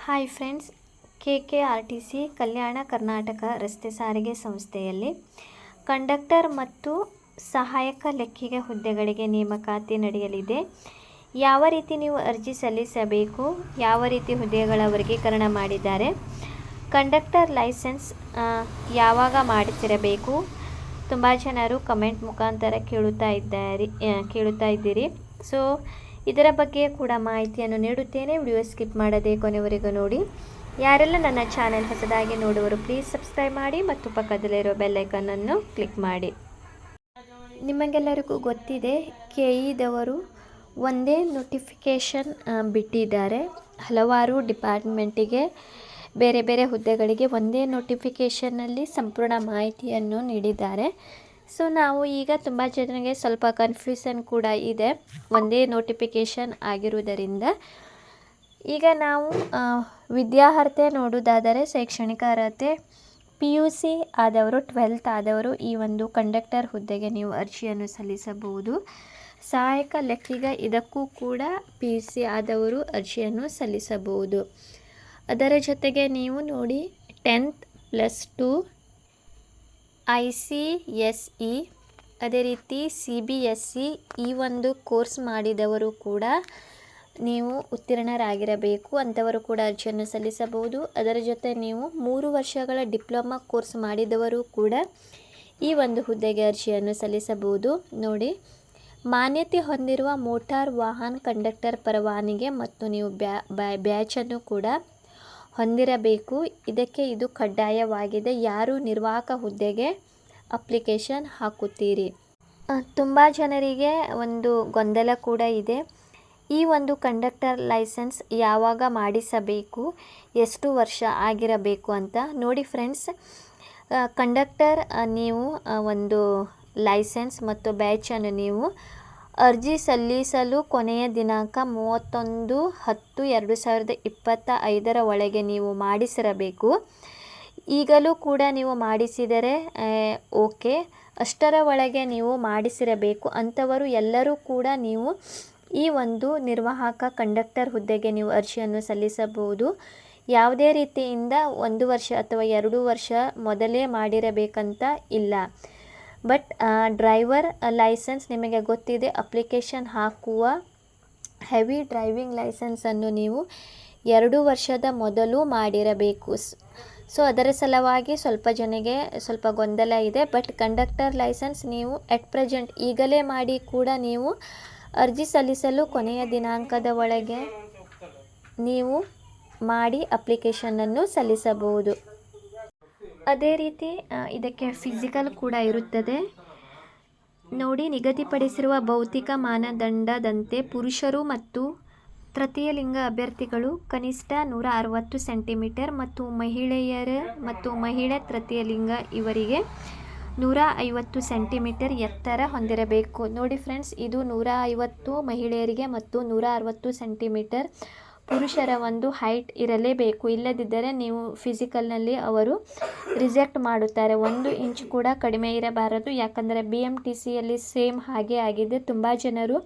Hi friends, KKRTC Kalyana Karnataka ರಸ್ತೆ ಸಾರಿಗೆ ಸಂಸ್ಥೆಯಲ್ಲಿ ಕಂಡಕ್ಟರ್ ಮತ್ತು ಸಹಾಯಕ ಲೆಕ್ಕಿಗ ಹುದ್ದೆಗಳಿಗೆ ನೇಮಕಾತಿ ನಡೆಯಲಿದೆ. ಯಾವ ರೀತಿ ನೀವು ಅರ್ಜಿ ಸಲ್ಲಿಸಬೇಕು, ಯಾವ ರೀತಿ ಹುದ್ದೆಗಳ ವರ್ಗೀಕರಣ ಮಾಡಿದ್ದಾರೆ, ಕಂಡಕ್ಟರ್ ಲೈಸೆನ್ಸ್ ಯಾವಾಗ ಮಾಡಿಸಿರಬೇಕು, ತುಂಬ ಜನರು ಕಮೆಂಟ್ ಮುಖಾಂತರ ಕೇಳುತ್ತಾ ಇದ್ದೀರಿ. ಸೊ ಇದರ ಬಗ್ಗೆ ಕೂಡ ಮಾಹಿತಿಯನ್ನು ನೀಡುತ್ತೇನೆ. ವಿಡಿಯೋ ಸ್ಕಿಪ್ ಮಾಡದೆ ಕೊನೆವರೆಗೂ ನೋಡಿ. ಯಾರೆಲ್ಲ ನನ್ನ ಚಾನೆಲ್ ಹೊಸದಾಗಿ ನೋಡುವರು ಪ್ಲೀಸ್ ಸಬ್ಸ್ಕ್ರೈಬ್ ಮಾಡಿ ಮತ್ತು ಪಕ್ಕದಲ್ಲಿರೋ ಬೆಲ್ ಐಕನ್ನನ್ನು ಕ್ಲಿಕ್ ಮಾಡಿ. ನಿಮಗೆಲ್ಲರಿಗೂ ಗೊತ್ತಿದೆ, KEದವರು ಒಂದೇ ನೋಟಿಫಿಕೇಷನ್ ಬಿಟ್ಟಿದ್ದಾರೆ. ಹಲವಾರು ಡಿಪಾರ್ಟ್ಮೆಂಟಿಗೆ ಬೇರೆ ಬೇರೆ ಹುದ್ದೆಗಳಿಗೆ ಒಂದೇ ನೋಟಿಫಿಕೇಷನ್ನಲ್ಲಿ ಸಂಪೂರ್ಣ ಮಾಹಿತಿಯನ್ನು ನೀಡಿದ್ದಾರೆ. ಸೊ ನಾವು ಈಗ ತುಂಬ ಜನರಿಗೆ ಸ್ವಲ್ಪ ಕನ್ಫ್ಯೂಷನ್ ಕೂಡ ಇದೆ ಒಂದೇ ನೋಟಿಫಿಕೇಷನ್ ಆಗಿರುವುದರಿಂದ. ಈಗ ನಾವು ವಿದ್ಯಾರ್ಹತೆ ನೋಡುವುದಾದರೆ ಶೈಕ್ಷಣಿಕ ಅರ್ಹತೆ PUC ಆದವರು, 12th ಆದವರು ಈ ಒಂದು ಕಂಡಕ್ಟರ್ ಹುದ್ದೆಗೆ ನೀವು ಅರ್ಜಿಯನ್ನು ಸಲ್ಲಿಸಬಹುದು. ಸಹಾಯಕ ಲೆಕ್ಕಿಗ ಇದಕ್ಕೂ ಕೂಡ PUC ಆದವರು ಅರ್ಜಿಯನ್ನು ಸಲ್ಲಿಸಬಹುದು. ಅದರ ಜೊತೆಗೆ ನೀವು ನೋಡಿ 10th +2 ICSE ಅದೇ ರೀತಿ CBSE ಈ ಒಂದು ಕೋರ್ಸ್ ಮಾಡಿದವರು ಕೂಡ ನೀವು ಉತ್ತೀರ್ಣರಾಗಿರಬೇಕು. ಅಂಥವರು ಕೂಡ ಅರ್ಜಿಯನ್ನು ಸಲ್ಲಿಸಬಹುದು. ಅದರ ಜೊತೆ ನೀವು 3 ವರ್ಷಗಳ ಡಿಪ್ಲೊಮಾ ಕೋರ್ಸ್ ಮಾಡಿದವರು ಕೂಡ ಈ ಒಂದು ಹುದ್ದೆಗೆ ಅರ್ಜಿಯನ್ನು ಸಲ್ಲಿಸಬಹುದು. ನೋಡಿ, ಮಾನ್ಯತೆ ಹೊಂದಿರುವ ಮೋಟಾರ್ ವಾಹನ ಕಂಡಕ್ಟರ್ ಪರವಾನಗಿ ಮತ್ತು ನೀವು ಬ್ಯಾಚನ್ನು ಕೂಡ ಹೊಂದಿರಬೇಕು. ಇದಕ್ಕೆ ಇದು ಕಡ್ಡಾಯವಾಗಿದೆ. ಯಾರು ನಿರ್ವಾಹಕ ಹುದ್ದೆಗೆ ಅಪ್ಲಿಕೇಶನ್ ಹಾಕುತ್ತೀರಿ. ತುಂಬ ಜನರಿಗೆ ಒಂದು ಗೊಂದಲ ಕೂಡ ಇದೆ. ಈ ಒಂದು ಕಂಡಕ್ಟರ್ ಲೈಸೆನ್ಸ್ ಯಾವಾಗ ಮಾಡಿಸಬೇಕು, ಎಷ್ಟು ವರ್ಷ ಆಗಿರಬೇಕು ಅಂತ. ನೋಡಿ ಫ್ರೆಂಡ್ಸ್, ಕಂಡಕ್ಟರ್ ನೀವು ಒಂದು ಲೈಸೆನ್ಸ್ ಮತ್ತು ಬ್ಯಾಚನ್ನು ನೀವು ಅರ್ಜಿ ಸಲ್ಲಿಸಲು ಕೊನೆಯ ದಿನಾಂಕ 31/10/2025 ಒಳಗೆ ನೀವು ಮಾಡಿಸಿರಬೇಕು. ಈಗಲೂ ಕೂಡ ನೀವು ಮಾಡಿಸಿದರೆ ಓಕೆ, ಅಷ್ಟರ ಒಳಗೆ ನೀವು ಮಾಡಿಸಿರಬೇಕು. ಅಂಥವರು ಎಲ್ಲರೂ ಕೂಡ ನೀವು ಈ ಒಂದು ನಿರ್ವಾಹಕ ಕಂಡಕ್ಟರ್ ಹುದ್ದೆಗೆ ನೀವು ಅರ್ಜಿಯನ್ನು ಸಲ್ಲಿಸಬಹುದು. ಯಾವುದೇ ರೀತಿಯಿಂದ 1 ವರ್ಷ ಅಥವಾ 2 ವರ್ಷ ಮೊದಲೇ ಮಾಡಿರಬೇಕಂತ ಇಲ್ಲ. ಬಟ್ ಡ್ರೈವರ್ ಲೈಸೆನ್ಸ್ ನಿಮಗೆ ಗೊತ್ತಿದೆ, ಅಪ್ಲಿಕೇಶನ್ ಹಾಕುವ ಹೆವಿ ಡ್ರೈವಿಂಗ್ ಲೈಸೆನ್ಸನ್ನು ನೀವು 2 ವರ್ಷದ ಮೊದಲು ಮಾಡಿರಬೇಕು. ಸೊ ಅದರ ಸಲುವಾಗಿ ಸ್ವಲ್ಪ ಜನಗೆ ಸ್ವಲ್ಪ ಗೊಂದಲ ಇದೆ. ಬಟ್ ಕಂಡಕ್ಟರ್ ಲೈಸೆನ್ಸ್ ನೀವು ಎಟ್ ಪ್ರೆಸೆಂಟ್ ಈಗಲೇ ಮಾಡಿ ಕೂಡ ನೀವು ಅರ್ಜಿ ಸಲ್ಲಿಸಲು ಕೊನೆಯ ದಿನಾಂಕದ ಒಳಗೆ ನೀವು ಮಾಡಿ ಅಪ್ಲಿಕೇಶನನ್ನು ಸಲ್ಲಿಸಬಹುದು. ಅದೇ ರೀತಿ ಇದಕ್ಕೆ ಫಿಸಿಕಲ್ ಕೂಡ ಇರುತ್ತದೆ. ನೋಡಿ, ನಿಗದಿಪಡಿಸಿರುವ ಭೌತಿಕ ಮಾನದಂಡದಂತೆ ಪುರುಷರು ಮತ್ತು ತೃತೀಯ ಲಿಂಗ ಅಭ್ಯರ್ಥಿಗಳು ಕನಿಷ್ಠ 160 ಸೆಂಟಿಮೀಟರ್ ಮತ್ತು ಮಹಿಳೆ ತೃತೀಯ ಲಿಂಗ ಇವರಿಗೆ 150 ಸೆಂಟಿಮೀಟರ್ ಎತ್ತರ ಹೊಂದಿರಬೇಕು. ನೋಡಿ ಫ್ರೆಂಡ್ಸ್, ಇದು 150 ಮಹಿಳೆಯರಿಗೆ ಮತ್ತು 160 ಸೆಂಟಿಮೀಟರ್ ಪುರುಷರ ಒಂದು ಹೈಟ್ ಇರಲೇಬೇಕು. ಇಲ್ಲದಿದ್ದರೆ ನೀವು ಫಿಸಿಕಲ್ನಲ್ಲಿ ಅವರು ರಿಜೆಕ್ಟ್ ಮಾಡುತ್ತಾರೆ. 1 ಇಂಚ್ ಕೂಡ ಕಡಿಮೆ ಇರಬಾರದು. ಯಾಕಂದರೆ BMTCಯಲ್ಲಿ ಸೇಮ್ ಹಾಗೆ ಆಗಿದೆ. ತುಂಬ ಜನರು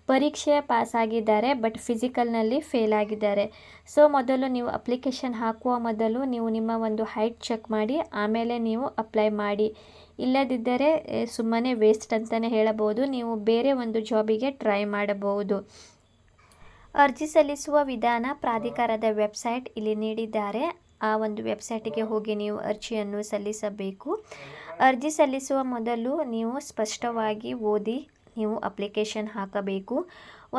ಪರೀಕ್ಷೆ ಪಾಸ್ ಆಗಿದ್ದಾರೆ, ಬಟ್ ಫಿಸಿಕಲ್ನಲ್ಲಿ ಫೇಲ್ ಆಗಿದ್ದಾರೆ. ಸೊ ಮೊದಲು ನೀವು ಅಪ್ಲಿಕೇಶನ್ ಹಾಕುವ ಮೊದಲು ನೀವು ನಿಮ್ಮ ಒಂದು ಹೈಟ್ ಚೆಕ್ ಮಾಡಿ ಆಮೇಲೆ ನೀವು ಅಪ್ಲೈ ಮಾಡಿ. ಇಲ್ಲದಿದ್ದರೆ ಸುಮ್ಮನೆ ವೇಸ್ಟ್ ಅಂತಲೇ ಹೇಳಬಹುದು. ನೀವು ಬೇರೆ ಒಂದು ಜಾಬಿಗೆ ಟ್ರೈ ಮಾಡಬಹುದು. ಅರ್ಜಿ ಸಲ್ಲಿಸುವ ವಿಧಾನ ಪ್ರಾಧಿಕಾರದ ವೆಬ್ಸೈಟ್ ಇಲ್ಲಿ ನೀಡಿದ್ದಾರೆ. ಆ ಒಂದು ವೆಬ್ಸೈಟಿಗೆ ಹೋಗಿ ನೀವು ಅರ್ಜಿಯನ್ನು ಸಲ್ಲಿಸಬೇಕು. ಅರ್ಜಿ ಸಲ್ಲಿಸುವ ಮೊದಲು ನೀವು ಸ್ಪಷ್ಟವಾಗಿ ಓದಿ ನೀವು ಅಪ್ಲಿಕೇಶನ್ ಹಾಕಬೇಕು.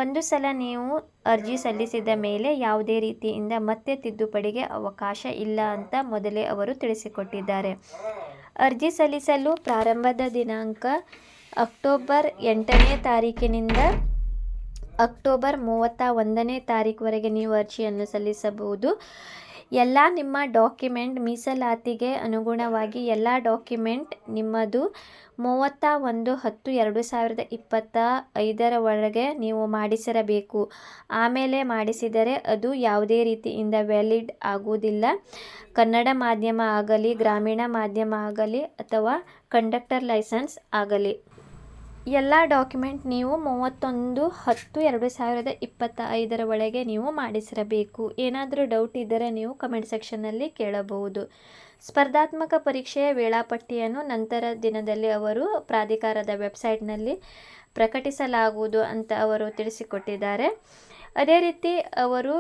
ಒಂದು ಸಲ ನೀವು ಅರ್ಜಿ ಸಲ್ಲಿಸಿದ ಮೇಲೆ ಯಾವುದೇ ರೀತಿಯಿಂದ ಮತ್ತೆ ತಿದ್ದುಪಡಿಗೆ ಅವಕಾಶ ಇಲ್ಲ ಅಂತ ಮೊದಲೇ ಅವರು ತಿಳಿಸಿಕೊಟ್ಟಿದ್ದಾರೆ. ಅರ್ಜಿ ಸಲ್ಲಿಸಲು ಪ್ರಾರಂಭದ ದಿನಾಂಕ ಅಕ್ಟೋಬರ್ 8ನೇ ತಾರೀಕಿನಿಂದ ಅಕ್ಟೋಬರ್ 31ನೇ ತಾರೀಕುವರೆಗೆ ನೀವು ಅರ್ಜಿಯನ್ನು ಸಲ್ಲಿಸಬಹುದು. ಎಲ್ಲ ನಿಮ್ಮ ಡಾಕ್ಯುಮೆಂಟ್ ಮೀಸಲಾತಿಗೆ ಅನುಗುಣವಾಗಿ ಎಲ್ಲ ಡಾಕ್ಯುಮೆಂಟ್ ನಿಮ್ಮದು 31/10/2025 ಒಳಗೆ ನೀವು ಮಾಡಿಸಿರಬೇಕು. ಆಮೇಲೆ ಮಾಡಿಸಿದರೆ ಅದು ಯಾವುದೇ ರೀತಿಯಿಂದ ವ್ಯಾಲಿಡ್ ಆಗುವುದಿಲ್ಲ. ಕನ್ನಡ ಮಾಧ್ಯಮ ಆಗಲಿ, ಗ್ರಾಮೀಣ ಮಾಧ್ಯಮ ಆಗಲಿ ಅಥವಾ ಕಂಡಕ್ಟರ್ ಲೈಸೆನ್ಸ್ ಆಗಲಿ. ಎಲ್ಲ ಡಾಕ್ಯುಮೆಂಟ್ ನೀವು 31/10/2025 ಒಳಗೆ ನೀವು ಮಾಡಿಸಿರಬೇಕು. ಏನಾದರೂ ಡೌಟ್ ಇದ್ದರೆ ನೀವು ಕಮೆಂಟ್ ಸೆಕ್ಷನ್ನಲ್ಲಿ ಕೇಳಬಹುದು. ಸ್ಪರ್ಧಾತ್ಮಕ ಪರೀಕ್ಷೆಯ ವೇಳಾಪಟ್ಟಿಯನ್ನು ನಂತರ ದಿನದಲ್ಲಿ ಅವರು ಪ್ರಾಧಿಕಾರದ ವೆಬ್ಸೈಟ್ನಲ್ಲಿ ಪ್ರಕಟಿಸಲಾಗುವುದು ಅಂತ ಅವರು ತಿಳಿಸಿಕೊಟ್ಟಿದ್ದಾರೆ. ಅದೇ ರೀತಿ ಅವರು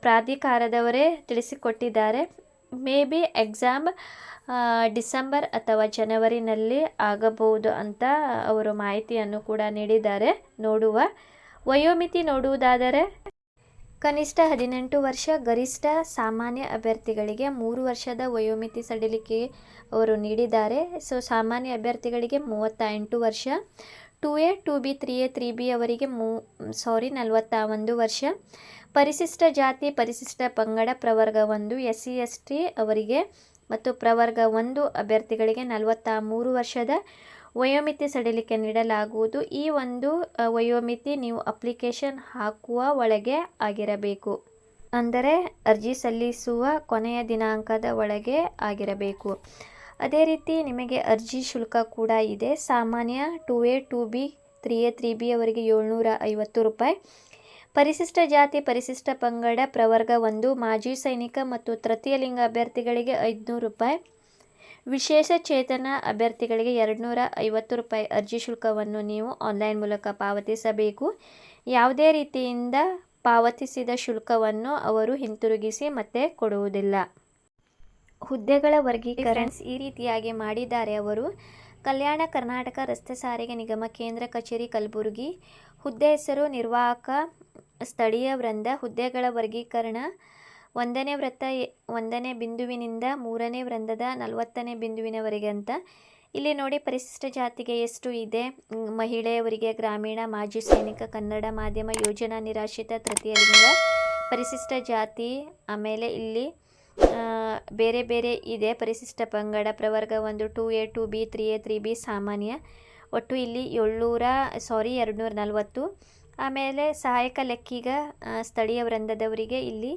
ಪ್ರಾಧಿಕಾರದವರೇ ತಿಳಿಸಿಕೊಟ್ಟಿದ್ದಾರೆ. ಮೇ ಬಿ ಎಕ್ಸಾಮ್ ಡಿಸೆಂಬರ್ ಅಥವಾ ಜನವರಿನಲ್ಲಿ ಆಗಬಹುದು ಅಂತ ಅವರು ಮಾಹಿತಿಯನ್ನು ಕೂಡ ನೀಡಿದ್ದಾರೆ. ನೋಡುವ. ವಯೋಮಿತಿ ನೋಡುವುದಾದರೆ ಕನಿಷ್ಠ 18 ವರ್ಷ, ಗರಿಷ್ಠ ಸಾಮಾನ್ಯ ಅಭ್ಯರ್ಥಿಗಳಿಗೆ 3 ವರ್ಷದ ವಯೋಮಿತಿ ಸಡಿಲಿಕೆ ಅವರು ನೀಡಿದ್ದಾರೆ. ಸೊ ಸಾಮಾನ್ಯ ಅಭ್ಯರ್ಥಿಗಳಿಗೆ 38 ವರ್ಷ, 2A 2B 3A 3B ಅವರಿಗೆ 41 ವರ್ಷ, ಪರಿಶಿಷ್ಟ ಜಾತಿ ಪರಿಶಿಷ್ಟ ಪಂಗಡ ಪ್ರವರ್ಗ 1 SC ST ಅವರಿಗೆ ಮತ್ತು ಪ್ರವರ್ಗ 1 ಅಭ್ಯರ್ಥಿಗಳಿಗೆ 43 ವರ್ಷದ ವಯೋಮಿತಿ ಸಡಿಲಿಕೆ ನೀಡಲಾಗುವುದು. ಈ ಒಂದು ವಯೋಮಿತಿ ನೀವು ಅಪ್ಲಿಕೇಶನ್ ಹಾಕುವ ಒಳಗೆ ಆಗಿರಬೇಕು, ಅಂದರೆ ಅರ್ಜಿ ಸಲ್ಲಿಸುವ ಕೊನೆಯ ದಿನಾಂಕದ ಒಳಗೆ ಆಗಿರಬೇಕು. ಅದೇ ರೀತಿ ನಿಮಗೆ ಅರ್ಜಿ ಶುಲ್ಕ ಕೂಡ ಇದೆ. ಸಾಮಾನ್ಯ 2A 2B 3A 3B ಅವರಿಗೆ 750 ರೂಪಾಯಿ, ಪರಿಶಿಷ್ಟ ಜಾತಿ ಪರಿಶಿಷ್ಟ ಪಂಗಡ ಪ್ರವರ್ಗ 1 ಮಾಜಿ ಸೈನಿಕ ಮತ್ತು ತೃತೀಯ ಲಿಂಗ ಅಭ್ಯರ್ಥಿಗಳಿಗೆ 500 ರೂಪಾಯಿ, ವಿಶೇಷ ಚೇತನ ಅಭ್ಯರ್ಥಿಗಳಿಗೆ 250 ರೂಪಾಯಿ ಅರ್ಜಿ ಶುಲ್ಕವನ್ನು ನೀವು ಆನ್ಲೈನ್ ಮೂಲಕ ಪಾವತಿಸಬೇಕು. ಯಾವುದೇ ರೀತಿಯಿಂದ ಪಾವತಿಸಿದ ಶುಲ್ಕವನ್ನು ಅವರು ಹಿಂತಿರುಗಿಸಿ ಮತ್ತೆ ಕೊಡುವುದಿಲ್ಲ. ಹುದ್ದೆಗಳ ವರ್ಗೀಕರಣ ಈ ರೀತಿಯಾಗಿ ಮಾಡಿದ್ದಾರೆ ಅವರು. ಕಲ್ಯಾಣ ಕರ್ನಾಟಕ ರಸ್ತೆ ಸಾರಿಗೆ ನಿಗಮ ಕೇಂದ್ರ ಕಚೇರಿ ಕಲಬುರಗಿ. ಹುದ್ದೆ ಹೆಸರು ನಿರ್ವಾಹಕ ಸ್ಥಳೀಯ ವೃಂದ. ಹುದ್ದೆಗಳ ವರ್ಗೀಕರಣ 1ನೇ ವೃತ್ತ 1ನೇ ಬಿಂದುವಿನಿಂದ 3ನೇ ವೃಂದದ 40ನೇ ಬಿಂದುವಿನವರೆಗೆ ಅಂತ. ಇಲ್ಲಿ ನೋಡಿ ಪರಿಶಿಷ್ಟ ಜಾತಿಗೆ ಎಷ್ಟು ಇದೆ, ಮಹಿಳೆಯವರಿಗೆ, ಗ್ರಾಮೀಣ, ಮಾಜಿ ಸೈನಿಕ, ಕನ್ನಡ ಮಾಧ್ಯಮ, ಯೋಜನಾ ನಿರಾಶ್ರಿತ, ತೃತೀಯ ಲಿಂಗ, ಪರಿಶಿಷ್ಟ ಜಾತಿ, ಆಮೇಲೆ ಇಲ್ಲಿ ಬೇರೆ ಬೇರೆ ಇದೆ. ಪರಿಶಿಷ್ಟ ಪಂಗಡ ಪ್ರವರ್ಗ 1 2A 2B 3A 3B ಸಾಮಾನ್ಯ. ಒಟ್ಟು ಇಲ್ಲಿ 240. ಆಮೇಲೆ ಸಹಾಯಕ ಲೆಕ್ಕಿಗ ಸ್ಥಳೀಯ ವೃಂದದವರಿಗೆ ಇಲ್ಲಿ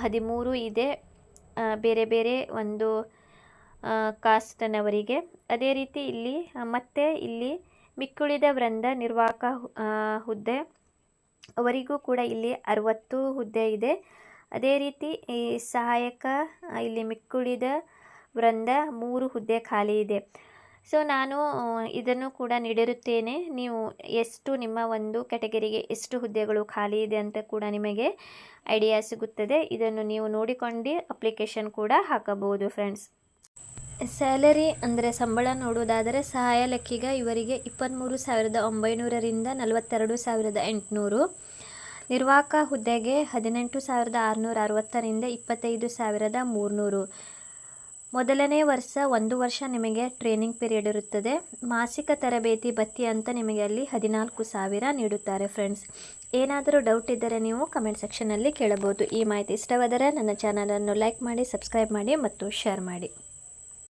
13 ಇದೆ, ಬೇರೆ ಬೇರೆ ಒಂದು ಕಾಸ್ಟ್ನವರಿಗೆ. ಅದೇ ರೀತಿ ಇಲ್ಲಿ ಮತ್ತೆ ಇಲ್ಲಿ ಮಿಕ್ಕುಳಿದ ವೃಂದ ನಿರ್ವಾಹಕ ಹುದ್ದೆ ಅವರಿಗೂ ಕೂಡ ಇಲ್ಲಿ 60 ಹುದ್ದೆ ಇದೆ. ಅದೇ ರೀತಿ ಈ ಸಹಾಯಕ ಇಲ್ಲಿ ಮಿಕ್ಕುಳಿದ ವೃಂದ 3 ಹುದ್ದೆ ಖಾಲಿ ಇದೆ. ಸೊ ನಾನು ಇದನ್ನು ಕೂಡ ನೀಡಿರುತ್ತೇನೆ. ನೀವು ಎಷ್ಟು ನಿಮ್ಮ ಒಂದು ಕ್ಯಾಟಗರಿಗೆ ಎಷ್ಟು ಹುದ್ದೆಗಳು ಖಾಲಿ ಇದೆ ಅಂತ ಕೂಡ ನಿಮಗೆ ಐಡಿಯಾ ಸಿಗುತ್ತದೆ. ಇದನ್ನು ನೀವು ನೋಡಿಕೊಂಡು ಅಪ್ಲಿಕೇಶನ್ ಕೂಡ ಹಾಕಬಹುದು ಫ್ರೆಂಡ್ಸ್. ಸ್ಯಾಲರಿ ಅಂದರೆ ಸಂಬಳ ನೋಡುವುದಾದರೆ ಸಹಾಯ ಲೆಕ್ಕಿಗ ಇವರಿಗೆ 23,900ರಿಂದ 42,800. ನಿರ್ವಾಹಕ ಹುದ್ದೆಗೆ 18,660ರಿಂದ 25,300. ಮೊದಲನೇ ವರ್ಷ 1 ವರ್ಷ ನಿಮಗೆ ಟ್ರೈನಿಂಗ್ ಪೀರಿಯಡ್ ಇರುತ್ತದೆ. ಮಾಸಿಕ ತರಬೇತಿ ಭತ್ಯೆ ಅಂತ ನಿಮಗೆ ಅಲ್ಲಿ 14,000 ನೀಡುತ್ತಾರೆ ಫ್ರೆಂಡ್ಸ್. ಏನಾದರೂ ಡೌಟ್ ಇದ್ದರೆ ನೀವು ಕಮೆಂಟ್ ಸೆಕ್ಷನಲ್ಲಿ ಕೇಳಬಹುದು. ಈ ಮಾಹಿತಿ ಇಷ್ಟವಾದರೆ ನನ್ನ ಚಾನಲನ್ನು ಲೈಕ್ ಮಾಡಿ, ಸಬ್ಸ್ಕ್ರೈಬ್ ಮಾಡಿ ಮತ್ತು ಶೇರ್ ಮಾಡಿ.